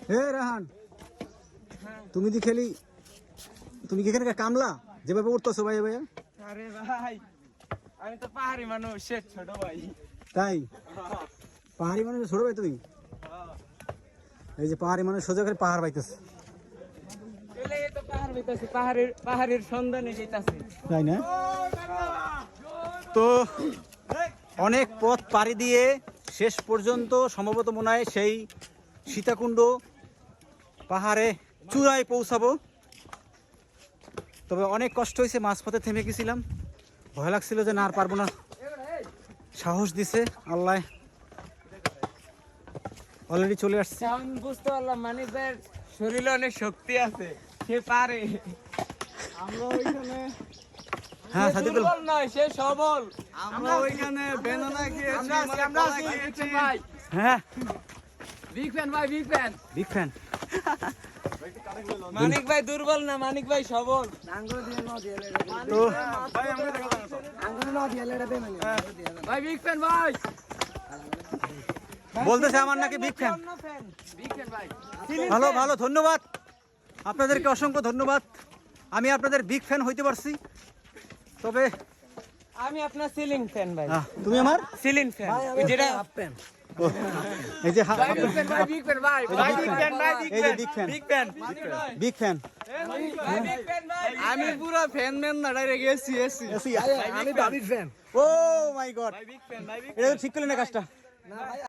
হে রাহান, তুমি কি খেলি, তুমি কি এখানে কামলা যেভাবে উঠতেছো ভাই ভাইয়া? আরে ভাই আমি তো পাহাড়ি মানুষ, সে ছোট ভাই। তাই পাহাড়ি মানুষ ছোট ভাই তুমি? এই যে পাহাড়ি মানুষ সোজা করে পাহাড় পাইতেছে, পাহাড়ের সন্ধানে যেতেছে, তাই না? তো অনেক পথ পাড়ি দিয়ে শেষ পর্যন্ত সম্ভবত মনে হয় সেই সীতাকুণ্ড পাহাড়ে চূড়ায় পৌঁছাবো। তবে অনেক কষ্ট হয়েছে, মাঝপথে থেমে গেছিলাম, ভয় লাগছিল যে না আর পারবো না। সাহস দিছে আল্লাহ, অলরেডি চলে আসছে। আমি বুঝতে পারলাম মানিক ভাইয়ের শরীরে অনেক শক্তি আছে, সে পারে। আমরা ওইখানে হ্যাঁ সাদিকুল দুর্বল নয়, সে সবল। আমরা ওইখানে বেনানা খেয়েছি, আমরা কলা খেয়েছি ভাই, হ্যাঁ বিগ ফ্যান ভাই, big fan. Big fan. Manik ভাই দুর্বল না, মানিক ভাই সবল। তো ভাই আমরা দেখা ভাই বিগ ফ্যান ভাই, বলতেছে আমার নাকি বিগ ফ্যান। বিগ ফ্যান ভাই। ভালো ভালো, ধন্যবাদ আপনাদেরকে, অসংখ্য ধন্যবাদ। আমি আপনাদের বিগ ফ্যান হইতে পারছি। তবে আমি আপনার সিলিং ফ্যান ভাই। তুমি আমার সিলিং ফ্যান, যেটা ও, এই যে ভাই বিগ ফ্যান ভাই, বিগ ফ্যান ভাই, ভাই বিগ ফ্যান ভাই, এই যে big fan, big fan, big fan. ভাই বিগ ফ্যান ভাই। আমি পুরো ফ্যান ম্যান না, ডাইরেক্ট এসি এসি। আমি বাবির ফ্যান। ও মাই গড, বিগ ফ্যান ভাই, এটা তো ঠিক করলেন না কাজটা।